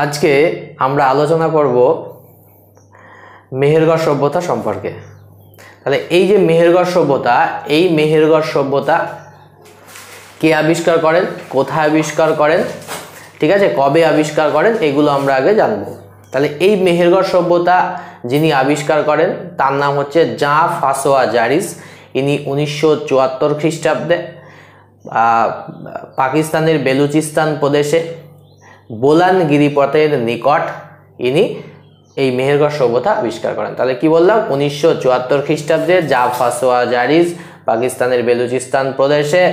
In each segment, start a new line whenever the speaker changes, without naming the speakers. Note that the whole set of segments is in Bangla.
আজকে আমরা আলোচনা করব মেহেরগড় সভ্যতা সম্পর্কে। তাহলে এই যে মেহেরগড় সভ্যতা, এই মেহেরগড় সভ্যতা কে আবিষ্কার করেন, কোথায় আবিষ্কার করেন, ঠিক আছে, কবে আবিষ্কার করেন, এগুলো আমরা আগে জানবো। তাহলে এই মেহেরগড় সভ্যতা যিনি আবিষ্কার করেন তার নাম হচ্ছে জাঁ ফাসোয়া জারিস। ইনি 1974 খ্রিস্টাব্দে পাকিস্তানের বেলুচিস্তান প্রদেশে বোলান গিরিপথের নিকট ইনি এই মেহেরগড় সভ্যতা আবিষ্কার করেন। তাহলে কি বললাম, 1974 খ্রিস্টাব্দে জাঁ ফাসোয়া জারিস পাকিস্তানের বেলুচিস্তান প্রদেশে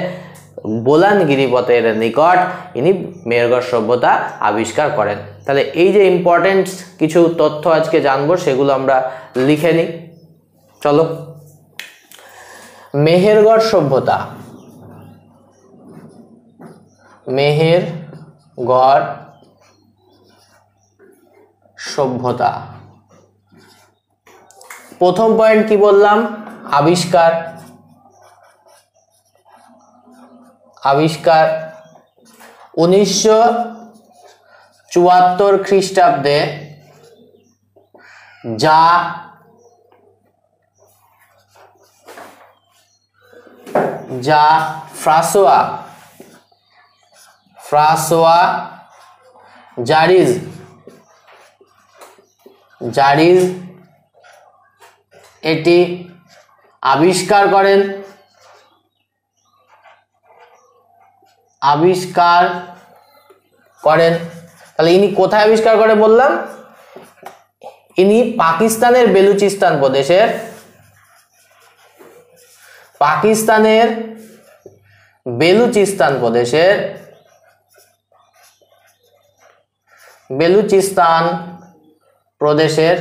বোলান গিরিপথের নিকট ইনি মেহেরগড় সভ্যতা আবিষ্কার করেন। তাহলে এই যে ইম্পর্টেন্ট কিছু তথ্য আজকে জানবো সেগুলো আমরা লিখে নিই। চলো, মেহেরগড় সভ্যতা, মেহেরগড় সভ্যতা, প্রথম পয়েন্ট কি বললাম, আবিষ্কার। আবিষ্কার 1974 খ্রিস্টাব্দে জাঁ ফাসোয়া জারিস এটি আবিষ্কার করেন। তাহলে ইনি কোথায় আবিষ্কার করে বললাম, ইনি পাকিস্তানের বেলুচিস্তান প্রদেশের বেলুচিস্তান প্রদেশের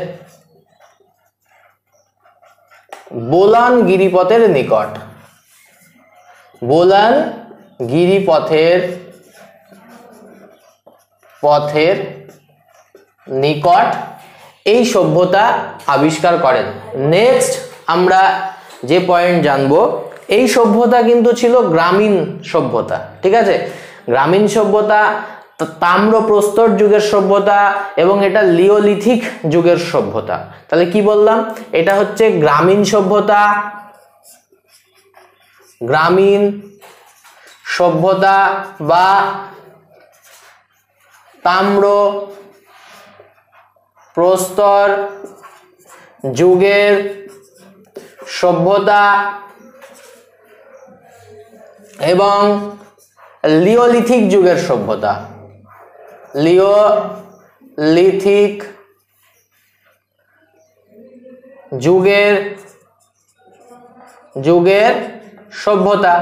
বোলান গিরিপথের নিকট, বোলান গিরিপথের নিকট এই সভ্যতা আবিষ্কার করেন। নেক্সট আমরা যে পয়েন্ট জানবো, এই সভ্যতা কিন্তু ছিল গ্রামীণ সভ্যতা, ঠিক আছে, গ্রামীণ সভ্যতা, তাম্রপ্রস্তর যুগের সভ্যতা এবং এটা লিওলিথিক যুগের সভ্যতা। তাহলে কি বললাম, এটা হচ্ছে গ্রামীণ সভ্যতা, বা তাম্রপ্রস্তর যুগের সভ্যতা এবং লিওলিথিক যুগের সভ্যতা, লিওলিথিক যুগের সভ্যতা।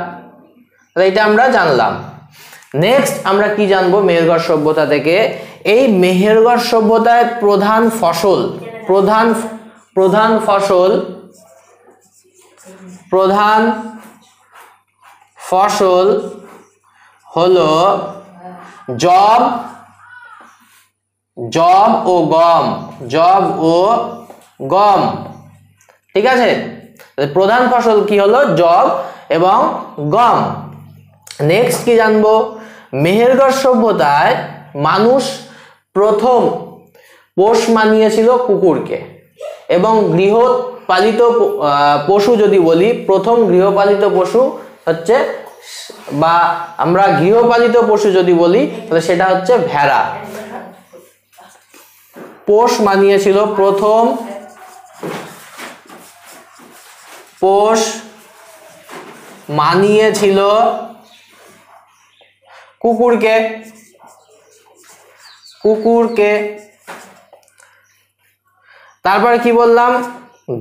এটা আমরা জানলাম। নেক্সট আমরা কি জানবো মেহেরগড় সভ্যতা থেকে, এই মেহেরগড় সভ্যতায় প্রধান ফসল হলো যব ও গম, ঠিক আছে। প্রধান ফসল কি হলো, জব এবং গম। নেক্সট কি জানবো, মেহেরগড় সভ্যতায় মানুষ প্রথম পোষ মানিয়েছিল কুকুরকে, এবং গৃহপালিত পশু যদি বলি, প্রথম গৃহপালিত পশু হচ্ছে, বা আমরা গৃহপালিত পশু যদি বলি তাহলে সেটা হচ্ছে ভেড়া। পোষ মানিয়েছিল, প্রথম পোষ মানিয়েছিল কুকুরকে। তারপরে কি বললাম,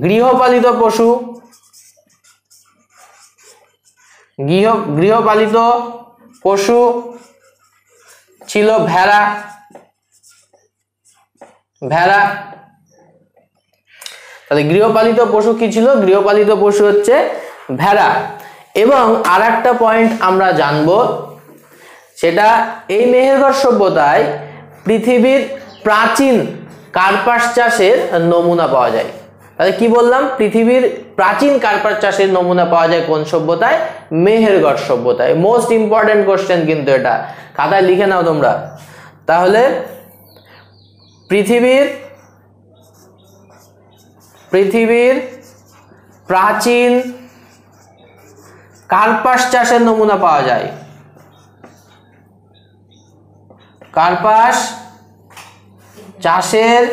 গৃহপালিত পশু ছিল ভেড়া। তাহলে গৃহপালিত পশু কি ছিল, গৃহপালিত পশু হচ্ছে ভেড়া। এবং আর একটা পয়েন্ট আমরা জানবো, সেটা এই মেহেরগড় সভ্যতায় পৃথিবীর প্রাচীন কার্পাস চাষের নমুনা পাওয়া যায়। তাহলে কি বললাম, পৃথিবীর প্রাচীন কার্পাস চাষের নমুনা পাওয়া যায় কোন সভ্যতায়, মেহেরগড় সভ্যতায়। মোস্ট ইম্পর্টেন্ট কোশ্চেন কিন্তু এটা, খাতায় লিখে নাও তোমরা। তাহলে পৃথিবীর প্রাচীন কার্পাস চাষের নমুনা পাওয়া যায়। কার্পাস চাষের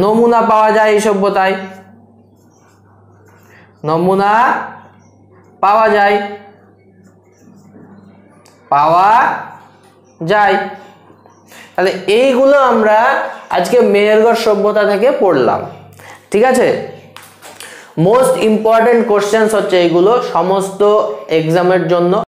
নমুনা পাওয়া যায় এই সভ্যতায়, নমুনা পাওয়া যায় তাহলে এইগুলো আমরা আজকে মেহেরগড় সভ্যতা থেকে পড়লাম। ঠিক আছে, মোস্ট ইম্পর্টেন্ট কোশ্চেন্স হচ্ছে এইগুলো সমস্ত এক্সামের জন্য।